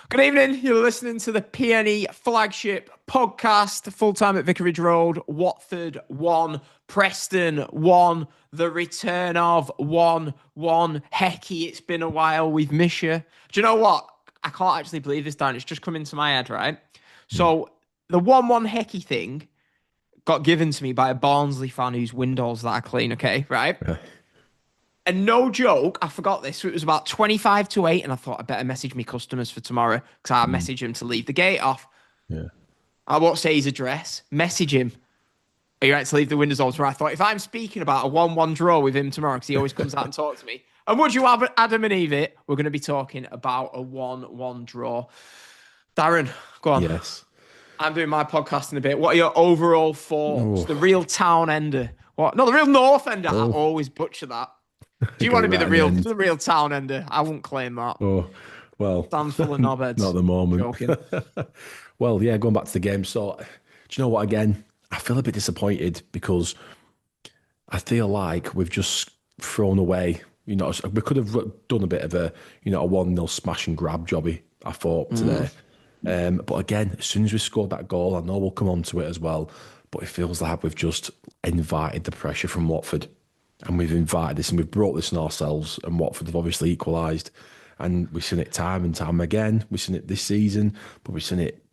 Good evening. You're listening to the PNE Flagship Podcast. Full-time at Vicarage Road. Watford 1. Preston 1. The return of 1-1. Hecky, it's been a while. We've missed you. Do you know what? I can't actually believe this, Dan. It's just come into my head, right? So the 1-1 Hecky thing got given to me by a Barnsley fan whose windows that I clean, okay? Right? And no joke, I forgot this. So it was about 25 to 8, and I thought I better message me customers for tomorrow because I message him to leave the gate off. Yeah. I won't say his address. Message him. Are you right to leave the windows open? So I thought, if I'm speaking about a 1-1 draw with him tomorrow, because he always comes out and talks to me, and would you have Adam and Eve it, we're going to be talking about a 1-1 draw. Darren, go on. Yes. I'm doing my podcast in a bit. What are your overall thoughts? The real town ender. What? No, the real north ender. I always butcher that. Do you want to be the real town ender? I won't claim that. Oh, well. Stands full of knobheads. Not at the moment. Joking. Well, yeah, going back to the game. So, do you know what, again? I feel a bit disappointed because I feel like we've just thrown away, we could have done a bit of a 1-0 smash and grab jobby, I thought, today. But again, as soon as we scored that goal, I know we'll come on to it as well, but it feels like we've just invited the pressure from Watford. And we've invited this and we've brought this on ourselves, and Watford have obviously equalised. And we've seen it time and time again. We've seen it this season, but we've seen it,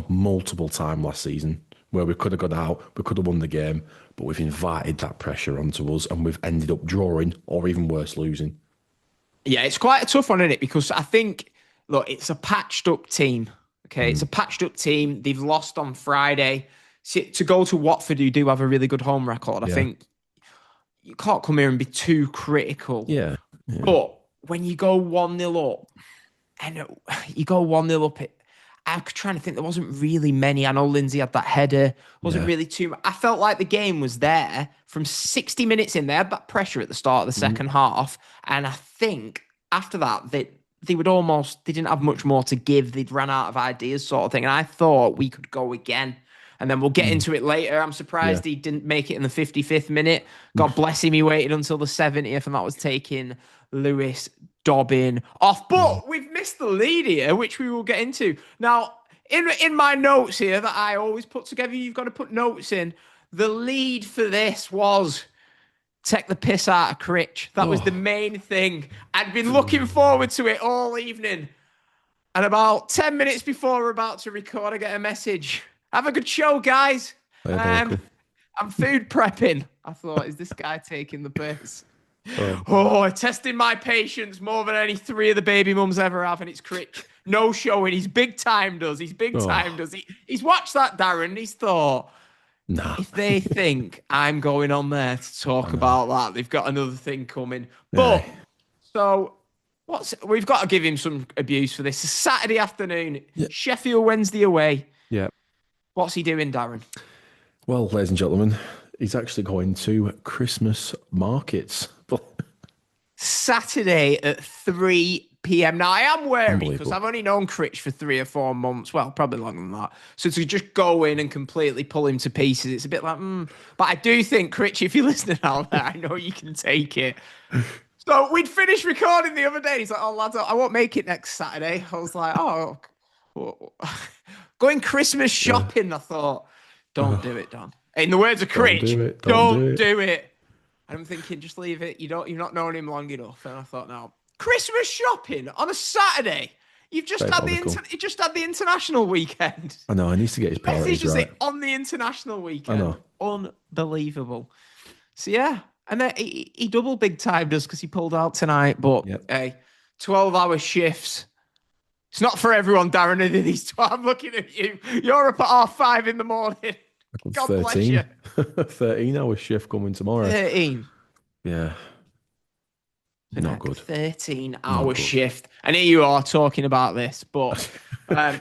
multiple times last season where we could have got out, we could have won the game, but we've invited that pressure onto us and we've ended up drawing or even worse, losing. Yeah, it's quite a tough one, isn't it? Because I think, look, it's a patched up team. Okay, it's a patched up team. They've lost on Friday. To go to Watford, who do have a really good home record, I think you can't come here and be too critical. Yeah. But when you go 1-0 up, I'm trying to think, there wasn't really many. I know Lindsay had that header. Wasn't really too much. I felt like the game was there from 60 minutes in. They had that pressure at the start of the second half. And I think after that, they didn't have much more to give. They'd ran out of ideas sort of thing. And I thought we could go again. And then we'll get into it later. I'm surprised he didn't make it in the 55th minute. God bless him, he waited until the 70th, and that was taking Lewis Dobbin off. But we've missed the lead here, which we will get into. Now, in my notes here that I always put together, you've got to put notes in. The lead for this was take the piss out of Critch. That was the main thing. I'd been looking forward to it all evening. And about 10 minutes before we're about to record, I get a message. Have a good show, guys. I'm food prepping. I thought, is this guy taking the piss? Testing my patience more than any three of the baby mums ever have, and it's Critch. No showing. He's big time, does. He's big time, does. He's watched that, Darren. He's thought, if they think I'm going on there to talk about that, they've got another thing coming. But, we've got to give him some abuse for this. It's Saturday afternoon, Sheffield Wednesday away. Yeah. What's he doing, Darren? Well, ladies and gentlemen, he's actually going to Christmas markets. Saturday at 3 p.m. Now, I am wary because I've only known Critch for 3 or 4 months. Well, probably longer than that. So to just go in and completely pull him to pieces, it's a bit like, But I do think, Critch, if you're listening out there, I know you can take it. So we'd finished recording the other day. And he's like, lads, I won't make it next Saturday. I was like, going Christmas shopping, I thought, don't do it, Don. In the words of Critch, don't do it. And I'm thinking, just leave it. You've not known him long enough. And I thought, no, Christmas shopping on a Saturday. You've just had the international weekend. I know. I need to get his priorities right. On the international weekend. I know. Unbelievable. So yeah, and then he double big timed us because he pulled out tonight. But hey, 12-hour shifts. It's not for everyone, Darren. I'm looking at you. You're up at 5:30 in the morning. God 13. bless you. 13-hour shift coming tomorrow. 13. Yeah. Not good. 13-hour shift. And here you are talking about this. But, right,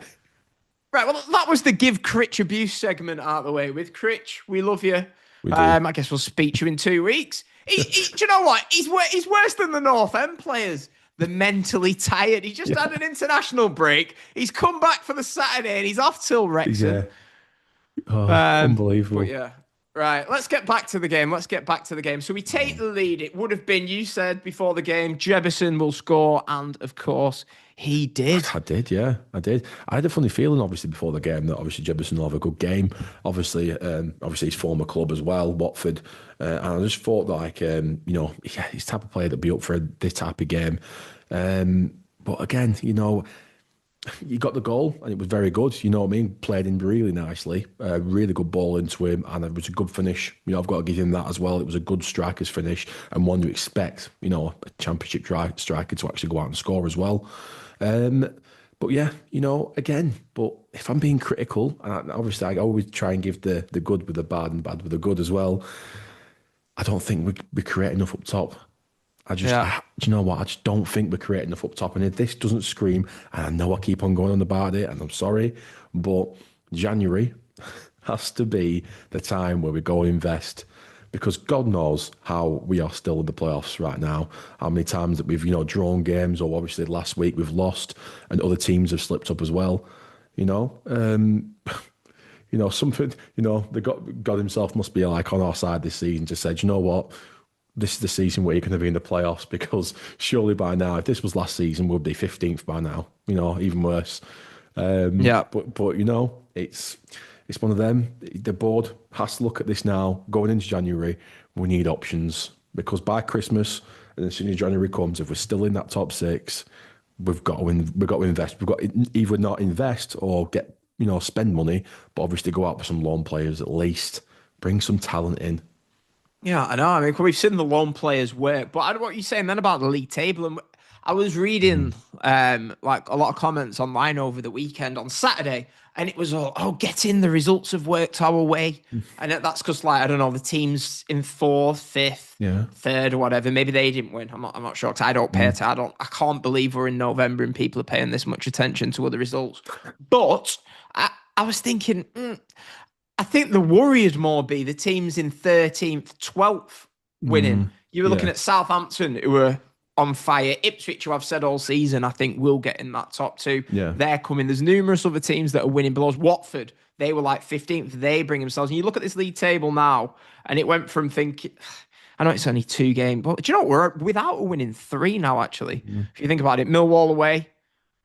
well, that was the Give Critch abuse segment out of the way with. Critch, we love you. I guess we'll speak to you in 2 weeks. Do you know what? He's worse than the North End players. They're mentally tired. He just had an international break. He's come back for the Saturday and he's off till Wrexham. Unbelievable. But Right, let's get back to the game. So we take the lead. It would have been, you said before the game, Jebbison will score, and of course, he did. I did, yeah, I did. I had a funny feeling, obviously, before the game that obviously Jebbison will have a good game. Obviously, his former club as well, Watford, and I just thought like, he's the type of player that'd be up for this type of game. But again, you got the goal and it was very good. You know what I mean? Played in really nicely. Really good ball into him, and it was a good finish. I've got to give him that as well. It was a good striker's finish, and one you expect, a championship striker to actually go out and score as well. But yeah, again, but if I'm being critical, and obviously I always try and give the good with the bad and bad with the good as well, I don't think we create enough up top. Do you know what? I just don't think we're creating enough up top. And if this doesn't scream, and I know I keep on going on about it, and I'm sorry, but January has to be the time where we go and invest, because God knows how we are still in the playoffs right now. How many times that we've, drawn games, or obviously last week we've lost, and other teams have slipped up as well. Something, the God himself must be like on our side this season to say, do you know what? This is the season where you're going to be in the playoffs, because surely by now, if this was last season, we'd be 15th by now, even worse. But it's one of them. The board has to look at this now. Going into January, we need options, because by Christmas, and as soon as January comes, if we're still in that top six, we've got to invest. We've got to either not invest or get, spend money, but obviously go out for some loan players at least, bring some talent in. Yeah, I know. I mean, we've seen the loan players work, but I know what you're saying then about the league table. And I was reading like a lot of comments online over the weekend on Saturday, and it was all, get in, the results have worked our way. And that's because, like, I don't know, the teams in fourth, fifth, third, or whatever, maybe they didn't win. I'm not sure, because I don't pay attention. I can't believe we're in November and people are paying this much attention to other results. But I was thinking, I think the worry would more be the teams in 13th, 12th winning. You were looking at Southampton, who were on fire. Ipswich, who I've said all season, I think will get in that top two. Yeah. They're coming. There's numerous other teams that are winning below us. Watford, they were like 15th. They bring themselves. And you look at this league table now, and it went from thinking, I know it's only 2 games, but do you know what? We're without a winning 3 now, actually. If you think about it, Millwall away,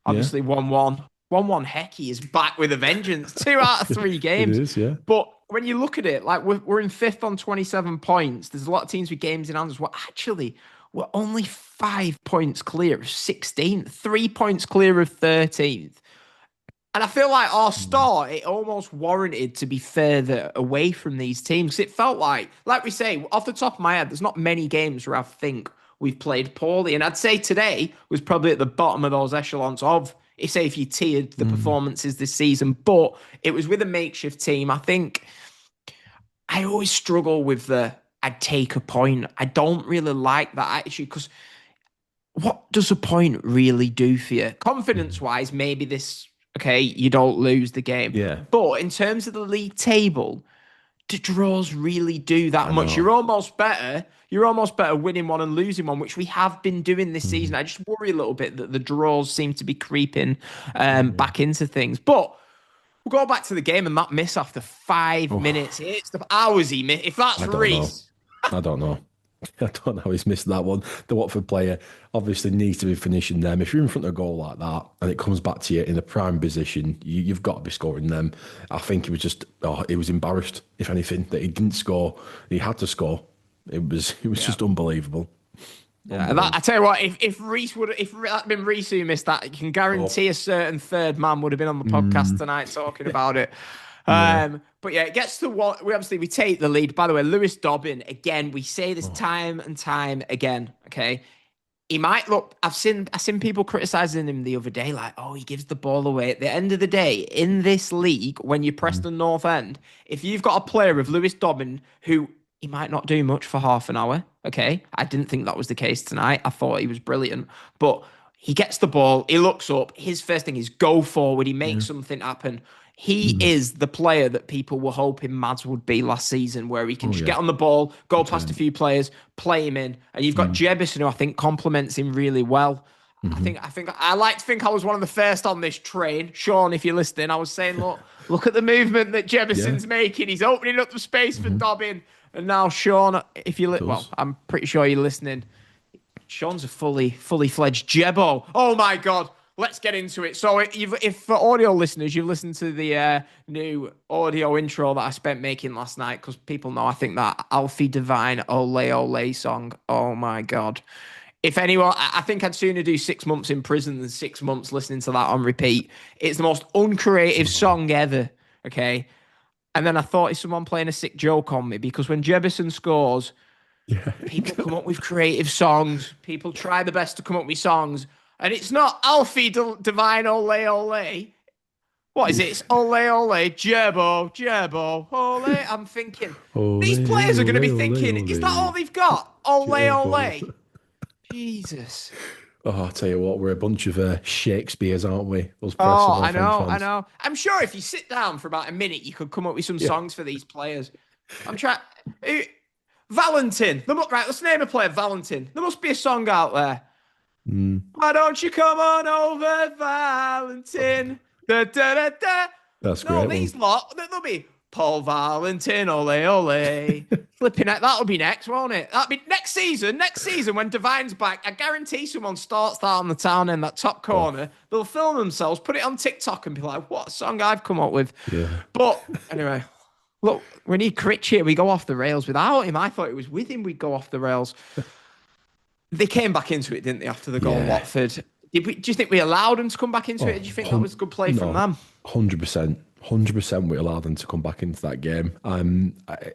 obviously 1-1. 1-1 Hecky is back with a vengeance. 2 out of 3 games. It is, yeah. But when you look at it, like we're in 5th on 27 points. There's a lot of teams with games in hand as well. Actually, we're only 5 points clear of 16th, 3 points clear of 13th. And I feel like our start, it almost warranted to be further away from these teams. It felt like we say, off the top of my head, there's not many games where I think we've played poorly. And I'd say today was probably at the bottom of those echelons of, say, if you tiered the performances this season, but it was with a makeshift team. I think I always struggle with I'd take a point. I don't really like that attitude, because what does a point really do for you? Confidence-wise, maybe you don't lose the game. Yeah. But in terms of the league table, do draws really do that much? You're almost better winning one and losing one, which we have been doing this season. I just worry a little bit that the draws seem to be creeping back into things. But we'll go back to the game, and that miss after 5 minutes. It's how was he miss? If that's Reece. I don't know. I don't know how he's missed that one. The Watford player obviously needs to be finishing them. If you're in front of a goal like that and it comes back to you in a prime position, you've got to be scoring them. I think he was just, he was embarrassed, if anything, that he didn't score. He had to score. It was just unbelievable. Yeah, I tell you what, if that had been Reece who missed that, you can guarantee a certain third man would have been on the podcast tonight talking about it. But yeah, it gets to what we take the lead. By the way, Lewis Dobbin, again, we say this time and time again. Okay, he might look. I've seen people criticizing him the other day, like, he gives the ball away. At the end of the day, in this league, when you press the North End, if you've got a player of Lewis Dobbin who he might not do much for half an hour. Okay, I didn't think that was the case tonight. I thought he was brilliant, but he gets the ball, he looks up, his first thing is go forward, he makes something happen. He is the player that people were hoping Mads would be last season, where he can just get on the ball, go past a few players, play him in. And you've got Jebbison, who I think complements him really well. I think I like to think I was one of the first on this train. Sean, if you're listening, I was saying, look at the movement that Yeah. Jebbison's making. He's opening up the space for Dobbin. And now Sean, if you well, Does. I'm pretty sure you're listening. Sean's a fully fledged Jebbo. Oh my god. Let's get into it. So, if for audio listeners, you've listened to the new audio intro that I spent making last night, because people know I think that Alfie Divine Ole Ole song. Oh my god! If anyone, I think I'd sooner do 6 months in prison than 6 months listening to that on repeat. It's the most uncreative song ever. Okay, and then I thought, is someone playing a sick joke on me? Because when Jebbison scores, Yeah. people come up with creative songs. People try the best to come up with songs. And it's not Alfie Divine Ole Ole. What is it? It's Ole Ole, Gerbo, Ole. I'm thinking, these Ole, players are going to be ole, thinking, ole, is that all ole. they've got? Ole Gerbo. Ole. Jesus. Oh, I'll tell you what, we're a bunch of Shakespeare's, aren't we? Us Oh, Preston, our I French know, I fans. know. I'm sure if you sit down for about a minute, you could come up with some Yeah. songs for these players. I'm trying. Valentin. Right, let's name a player. Valentin. There must be a song out there. Mm. Why don't you come on over, Valentin? Da, da, da, da. That's a No, great these one. lot, there'll be Paul Valentin, ole, ole. Flipping it, that'll be next, won't it? That'll be next season. Next season, when Divine's back, I guarantee someone starts that on the town end, that top Oh, corner. They'll film themselves, put it on TikTok, and be like, what a song I've come up with. yeah. But anyway, look, we need Critch here. We go off the rails without him. I thought it was with him we'd go off the rails. They came back into it, didn't they, after the goal in Yeah. Watford? Do you think we allowed them to come back into it? Do you think that was good play from them? 100%. 100% we allowed them to come back into that game.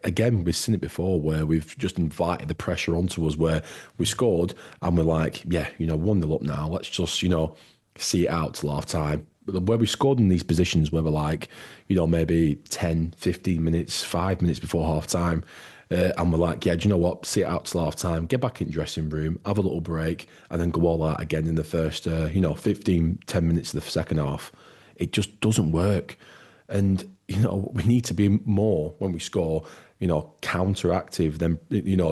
Again, we've seen it before where we've just invited the pressure onto us where we scored and we're like, yeah, 1-0 up now. Let's just, see it out till half time. But where we scored in these positions where we're like, maybe 10, 15 minutes, 5 minutes before half time. And we're like, yeah, do you know what? See it out till half time, get back in the dressing room, have a little break, and then go all out again in the first, 15, 10 minutes of the second half. It just doesn't work. And, we need to be more when we score, counteractive than,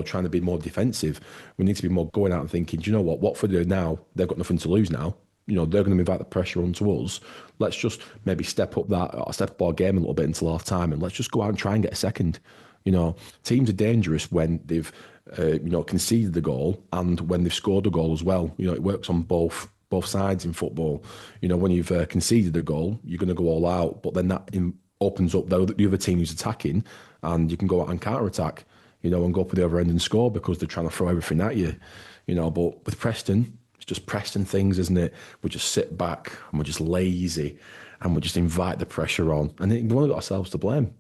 trying to be more defensive. We need to be more going out and thinking, do you know what? Watford are now, they've got nothing to lose now. They're going to invite the pressure onto us. Let's just maybe step up our game a little bit until half time and let's just go out and try and get a second. Teams are dangerous when they've, conceded the goal and when they've scored a goal as well. It works on both sides in football. When you've conceded a goal, you're going to go all out, but then that opens up the other team who's attacking, and you can go out and counter attack. And go up the other end and score because they're trying to throw everything at you. But with Preston, it's just Preston things, isn't it? We just sit back and we're just lazy, and we just invite the pressure on, and we've only got ourselves to blame.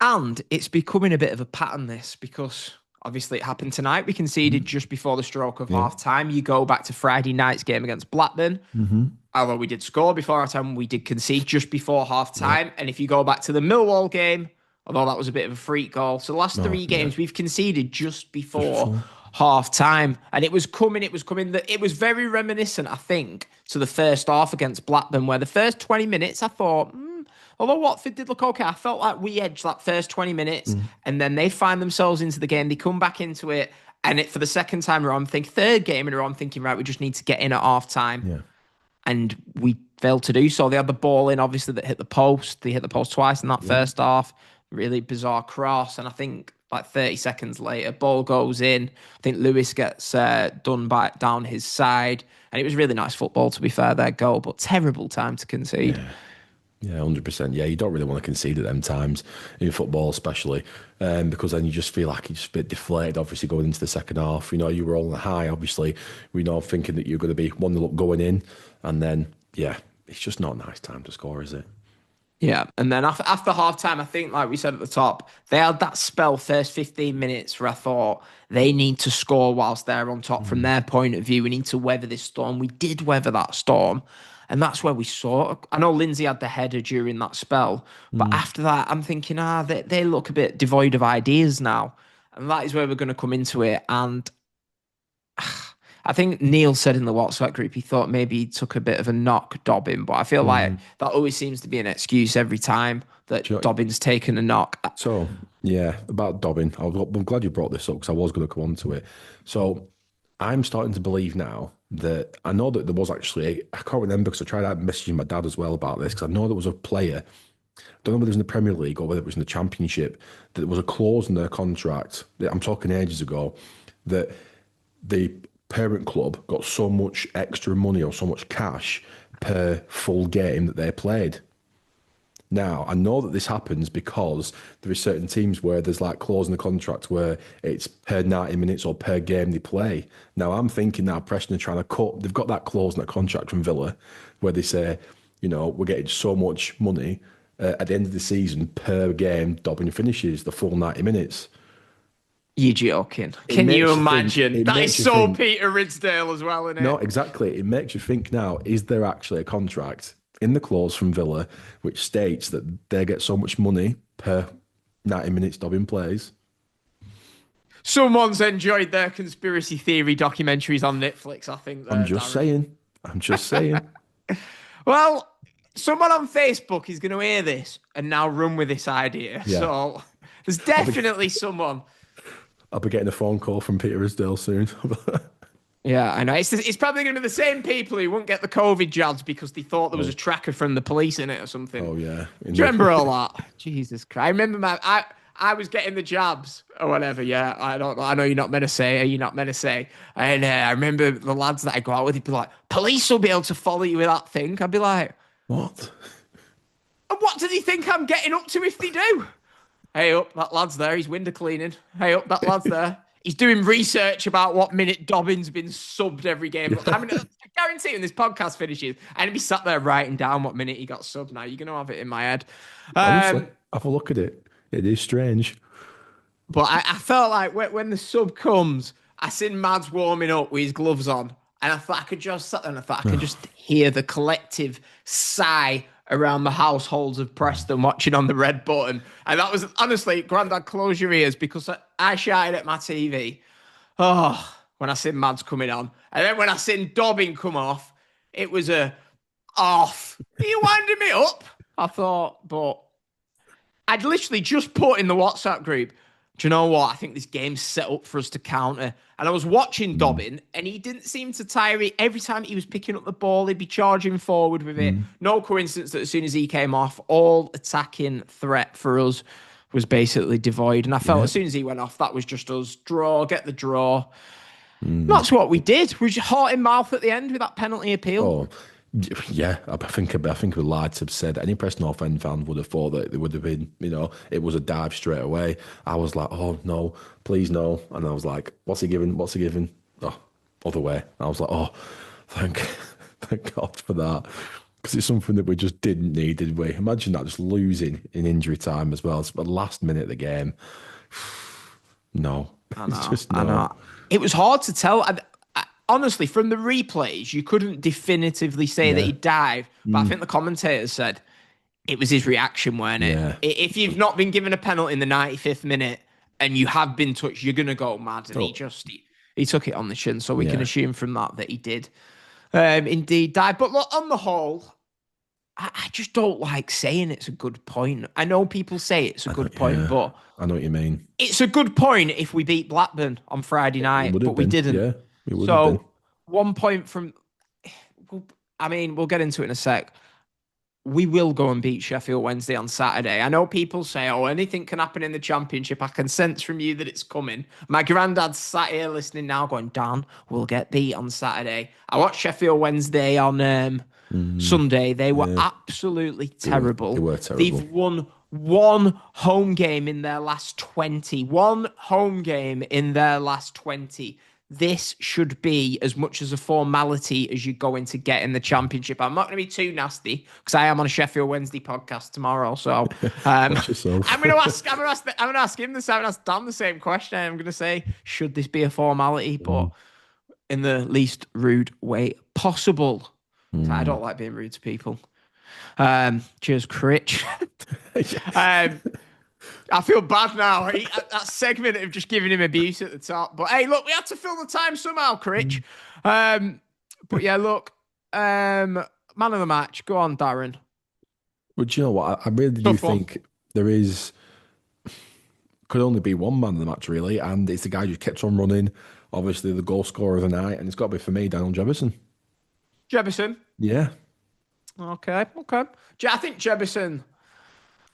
And it's becoming a bit of a pattern, this, because obviously it happened tonight. We conceded just before the stroke of half time. You go back to Friday night's game against Blackburn. Although we did score before half time, we did concede just before half time. And if you go back to the Millwall game, although that was a bit of a freak goal. So the last three games we've conceded just before half time. And it was coming. It was very reminiscent, I think, to the first half against Blackburn, where the first 20 minutes I thought, although Watford did look okay, I felt like we edged that first 20 minutes and then they find themselves into the game. They come back into it. And for the second time around, third game in a row, I'm thinking, right, we just need to get in at half time. Yeah. And we failed to do so. They had the ball in, obviously, that hit the post. They hit the post twice in that first half. Really bizarre cross. And I think like 30 seconds later, ball goes in. I think Lewis gets done down his side. And it was really nice football, to be fair, their goal, but terrible time to concede. Yeah, 100%. Yeah, you don't really want to concede at them times in football, especially because then you just feel like you're just a bit deflated, obviously, going into the second half. You were on the high, obviously. Thinking that you're going to be 1-0 up going in. And then, yeah, it's just not a nice time to score, is it? Yeah, and then after half time, I think, like we said at the top, they had that spell first 15 minutes where I thought they need to score whilst they're on top from their point of view. We need to weather this storm. We did weather that storm. And that's where we saw. I know Lindsay had the header during that spell, but after that, I'm thinking, they look a bit devoid of ideas now. And that is where we're going to come into it. And I think Neil said in the WhatsApp group he thought maybe he took a bit of a knock Dobbin, but I feel like that always seems to be an excuse every time that Dobbin's taken a knock. So, yeah, about Dobbin, I'm glad you brought this up because I was going to come on to it. So, I'm starting to believe now that I know that there was actually, I can't remember because I tried messaging my dad as well about this because I know there was a player, I don't know whether it was in the Premier League or whether it was in the Championship, that there was a clause in their contract, I'm talking ages ago, that the parent club got so much extra money or so much cash per full game that they played. Now, I know that this happens because there are certain teams where there's like clause in the contract where it's per 90 minutes or per game they play. Now, I'm thinking that Preston are trying to cut, they've got that clause in that contract from Villa where they say, we're getting so much money at the end of the season per game Dobbin finishes the full 90 minutes. You're joking. It Can makes you you think- imagine? it That makes is you so think- Peter Ridsdale as well, isn't it? No, exactly. It makes you think now, is there actually a contract in the clause from Villa which states that they get so much money per 90 minutes Dobbin plays? Someone's enjoyed their conspiracy theory documentaries on Netflix, I think. I'm just saying. I'm just saying. Well, someone on Facebook is going to hear this and now run with this idea. Yeah. So there's definitely someone. I'll be getting a phone call from Peter Ridsdale soon. Yeah, I know. It's probably going to be the same people who won't get the COVID jabs because they thought there was a tracker from the police in it or something. Oh, yeah. Do you remember all that? Jesus Christ. I remember I was getting the jabs or whatever. Yeah, I know you're not meant to say. Are you not meant to say? And I remember the lads that I go out with, he'd be like, police will be able to follow you with that thing. I'd be like, What? and what do they think I'm getting up to if they do? Hey up, that lad's there. He's window cleaning. Hey up, that lad's there. He's doing research about what minute Dobbin's been subbed every game. I mean, I guarantee when this podcast finishes, I'm going to be sat there writing down what minute he got subbed now. You're going to have it in my head. Honestly, have a look at it. It is strange. But I felt like when the sub comes, I seen Mads warming up with his gloves on. And I thought I could just sit there and I thought I could just hear the collective sigh around the households of Preston watching on the red button. And that was, honestly, Grandad, close your ears because I shouted at my TV. Oh, when I seen Mads coming on. And then when I seen Dobbin come off, it was a off. Are you winding me up? I thought, but I'd literally just put in the WhatsApp group, do you know what? I think this game's set up for us to counter. And I was watching Dobbin, and he didn't seem to tire it. Every time he was picking up the ball, he'd be charging forward with it. No coincidence that as soon as he came off, all attacking threat for us was basically devoid. And I felt as soon as he went off, that was just us. Draw, get the draw. That's what we did. We just heart in mouth at the end with that penalty appeal. Oh, yeah. I think we lied to have said any Preston North End fan would have thought that it would have been, it was a dive straight away. I was like, oh, no, please no. And I was like, what's he giving? What's he giving? Oh, other way. And I was like, oh, thank God for that. Because it's something that we just didn't need, did we? Imagine that, just losing in injury time as well. It's the last minute of the game. No. I know. It's just no. I know. It was hard to tell. Honestly, from the replays, you couldn't definitively say that he dived, but I think the commentators said it was his reaction, weren't it? Yeah. If you've not been given a penalty in the 95th minute and you have been touched, you're going to go mad. And he took it on the chin, so we can assume from that he did indeed dive. But look, on the whole, I just don't like saying it's a good point. I know people say it's a good point, but I know what you mean. It's a good point if we beat Blackburn on Friday night, but we didn't. Yeah. So 1 point from, I mean, we'll get into it in a sec. We will go and beat Sheffield Wednesday on Saturday. I know people say, oh, anything can happen in the Championship. I can sense from you that it's coming. My granddad's sat here listening now going, Dan, we'll get beat on Saturday. I watched Sheffield Wednesday on Sunday. They were absolutely terrible. They were terrible. They've won one home game in their last 20. One home game in their last 20. This should be as much as a formality as you're going to get in the Championship. I'm not going to be too nasty because I am on a Sheffield Wednesday podcast tomorrow. So I'm going to ask him the same. I'm going to ask Dan the same question. I'm going to say, should this be a formality, but in the least rude way possible? So I don't like being rude to people. Cheers, Critch. I feel bad now. That segment of just giving him abuse at the top. But hey, look, we had to fill the time somehow, Critch. But yeah, look, man of the match. Go on, Darren. Well, do you know what? I really do think there could only be one man of the match, really, and it's the guy who kept on running obviously the goal scorer of the night, and it's got to be for me, Daniel Jebbison. Jebbison. Yeah. Okay. I think Jebbison.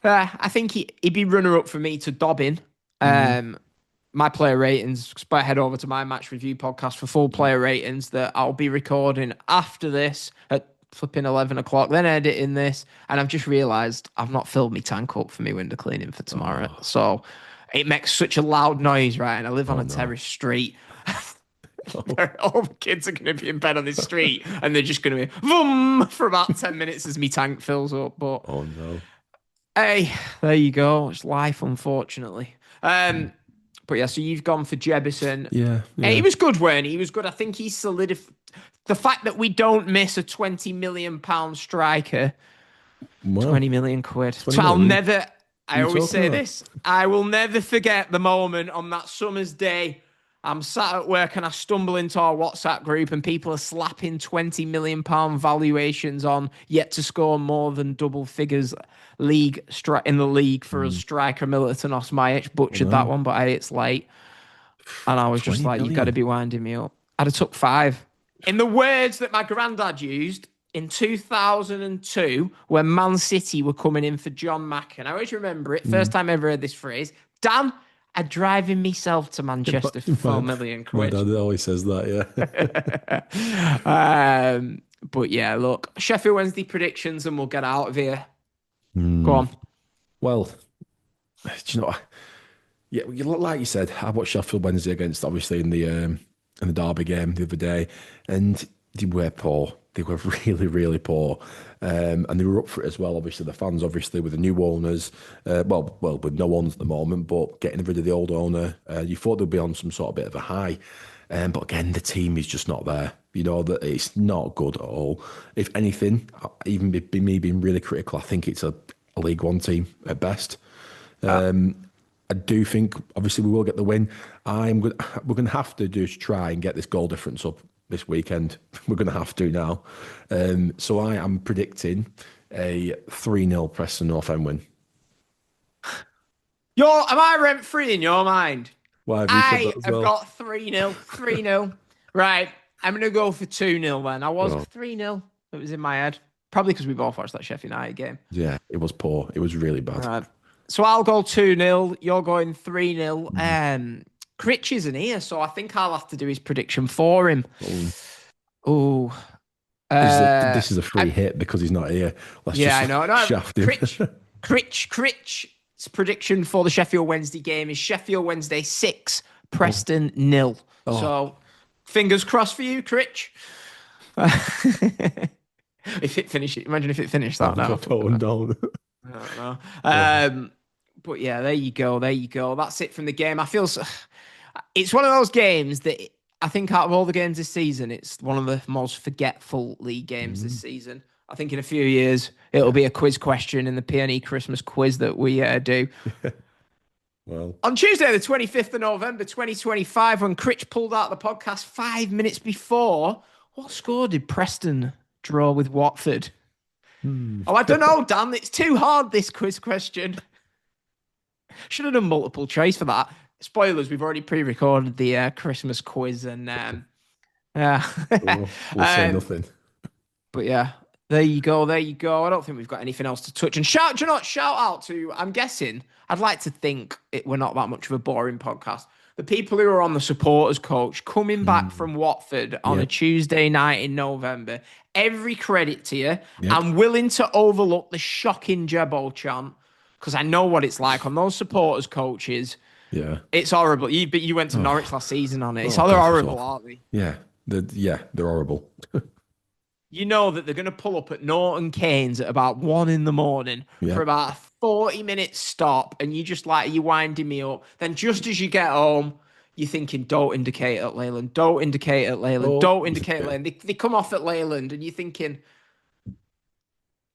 I think he'd be runner-up for me to Dobbin. My player ratings, but head over to my match review podcast for full player ratings that I'll be recording after this at flipping 11 o'clock, then editing this. And I've just realised I've not filled my tank up for me window cleaning for tomorrow. So it makes such a loud noise, right? And I live on a terrace street. All the kids are going to be in bed on this street and they're just going to be vroom for about 10 minutes as my tank fills up. But hey, there you go. It's life, unfortunately. But yeah, so you've gone for Jebbison. Yeah. He was good, weren't he? He was good. I think he's solidified. The fact that we don't miss a £20 million striker, well, 20 million quid. So I'll never, I always say this, I will never forget the moment on that summer's day. I'm sat at work and I stumble into our WhatsApp group and people are slapping £20 million valuations on yet to score more than double figures in the league for a striker. Militon Osmajic butchered that one, but hey, it's late. And I was just like, you've got to be winding me up. I'd have took 5. In the words that my granddad used in 2002, when Man City were coming in for John Macken, I always remember it. First time I ever heard this phrase. Dan, I'm driving myself to Manchester for £4 million. My dad always says that, yeah. But yeah, look, Sheffield Wednesday predictions and we'll get out of here. Go on. Well, do you know what? Yeah, like you said, I watched Sheffield Wednesday against, obviously, in the Derby game the other day, and they were poor. They were really, really poor. And they were up for it as well. Obviously, the fans, obviously, with the new owners, well, with no owners at the moment, but getting rid of the old owner, you thought they'd be on some sort of bit of a high. But again, the team is just not there. You know, that it's not good at all. If anything, even me being really critical, I think it's a League One team at best. I do think, obviously, we will get the win. We're going to have to just try and get this goal difference up this weekend. We're going to have to now. So I am predicting a 3-0 Preston North End win. Am I rent-free in your mind? Why have got 3-0. 3-0. Right. I'm going to go for 2-0 then. I was 3-0. It was in my head. Probably because we both watched that Sheffield United game. Yeah, it was poor. It was really bad. Right. So I'll go 2-0. You're going 3-0. Critch isn't here, so I think I'll have to do his prediction for him. Oh. This is a free hit because he's not here. I know. Shaft him. Critch's prediction for the Sheffield Wednesday game is Sheffield Wednesday 6, Preston 0. So fingers crossed for you, Critch. If it finished, imagine if it finished that now. I don't know. But yeah, there you go. That's it from the game. I feel it's one of those games that I think out of all the games this season, it's one of the most forgetful league games this season. I think in a few years, it'll be a quiz question in the PNE Christmas quiz that we do. Well, on Tuesday, the 25th of November, 2025, when Critch pulled out the podcast 5 minutes before, what score did Preston draw with Watford? I don't know, Dan. It's too hard, this quiz question. Should have done multiple choice for that. Spoilers, we've already pre-recorded the Christmas quiz and we'll say nothing. But yeah, there you go. I don't think we've got anything else to touch. And shout out to, I'm guessing, I'd like to think we're not that much of a boring podcast. The people who are on the supporters coach coming back from Watford on a Tuesday night in November, every credit to you. Yep. I'm willing to overlook the shocking Jebbo chant because I know what it's like on those supporters coaches. Yeah. It's horrible. But you went to Norwich last season on it. They're horrible, aren't they? Yeah. They're horrible. You know that they're going to pull up at Norton Keynes at about 1 a.m. for about a 40-minute stop, and you're winding me up. Then just as you get home, you're thinking, don't indicate at Leyland, don't indicate at Leyland, don't indicate at Leyland. They come off at Leyland, and you're thinking,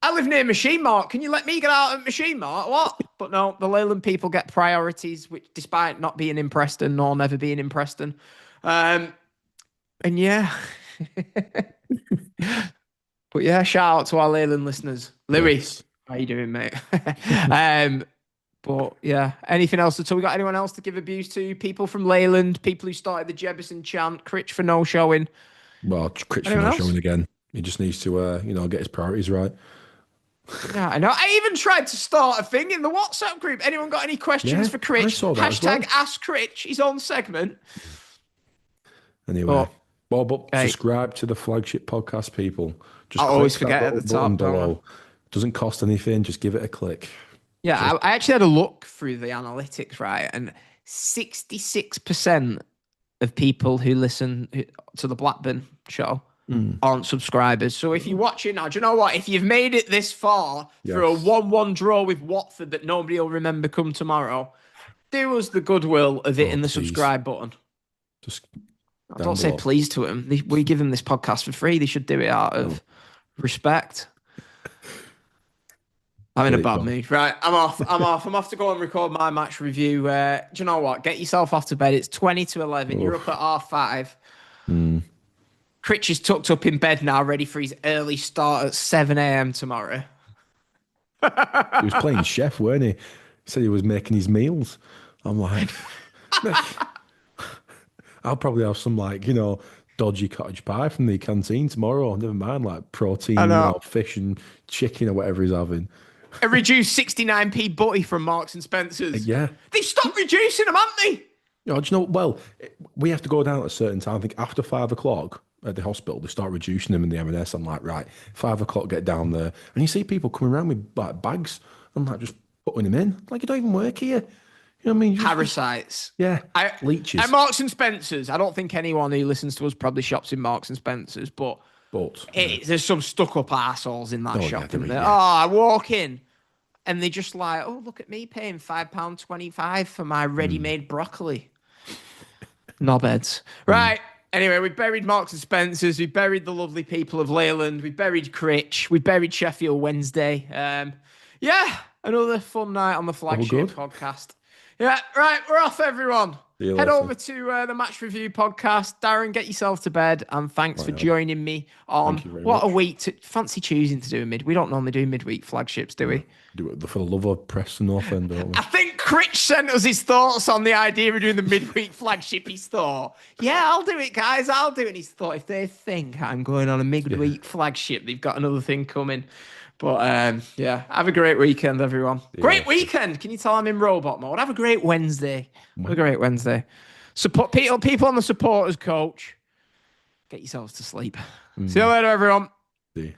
I live near Machine Mart. Can you let me get out at Machine Mart? What? But no, the Leyland people get priorities, which despite not being in Preston nor never being in Preston. And yeah. But yeah, shout out to our Leyland listeners. Lewis, how you doing, mate? But yeah, anything else at all? We got anyone else to give abuse to? People from Leyland, people who started the Jebbison chant, Critch for no showing. Well, Critch for Anyone no else? showing again. He just needs to, get his priorities right. Yeah, I know. I even tried to start a thing in the WhatsApp group. Anyone got any questions for Critch? I saw that as well. Ask Critch, his own segment. Anyway, but subscribe to the Flagship Podcast, people. Just I always forget at the top below. Doesn't cost anything. Just give it a click. Yeah, I actually had a look through the analytics, right? And 66% of people who listen to the Blackburn show aren't subscribers. So if you're watching now, do you know what? If you've made it this far for a 1-1 draw with Watford that nobody will remember come tomorrow, do us the goodwill of hitting the subscribe button. Just don't say please to them. We give them this podcast for free. They should do it out of respect. I'm in a bad mood. Right, I'm off. I'm off to go and record my match review. Do you know what? Get yourself off to bed. It's 20 to 11. You're up at 5:30. Critch is tucked up in bed now, ready for his early start at 7 a.m. tomorrow. He was playing chef, weren't he? He said he was making his meals. I'm like, I'll probably have some dodgy cottage pie from the canteen tomorrow. Never mind protein, fish and chicken or whatever he's having. A reduced 69p butty from Marks and Spencer's. Yeah. They've stopped reducing them, haven't they? Do you know, well, we have to go down at a certain time. I think after 5 o'clock at the hospital, they start reducing them in the M&S. I'm like, right, 5 o'clock, get down there. And you see people coming around with bags. I'm like, just putting them in. Like, you don't even work here. You know what I mean? Parasites. Yeah. Leeches. At Marks and Spencer's, I don't think anyone who listens to us probably shops in Marks and Spencer's, but there's some stuck-up arseholes in that shop. I walk in, and they're just like, oh, look at me paying £5.25 for my ready-made broccoli. Knobheads. Right. Anyway, we buried Marks and Spencer's. We buried the lovely people of Leyland. We buried Critch. We buried Sheffield Wednesday. Another fun night on the Flagship podcast. Yeah, right. We're off, everyone. Head over to the Match Review Podcast. Darren, get yourself to bed, and thanks for joining me on what much. A week. Fancy choosing to do a mid. We don't normally do midweek flagships, do we? Do it for the love of Preston North End, don't we? I think Critch sent us his thoughts on the idea of doing the midweek flagship. He's thought, I'll do it, guys. I'll do it. And he's thought, if they think I'm going on a midweek flagship, they've got another thing coming. But have a great weekend, everyone. Yeah. Great weekend. Can you tell I'm in robot mode? Have a great Wednesday. Have a great Wednesday. Support people on the supporters coach. Get yourselves to sleep. See you later, everyone. See you.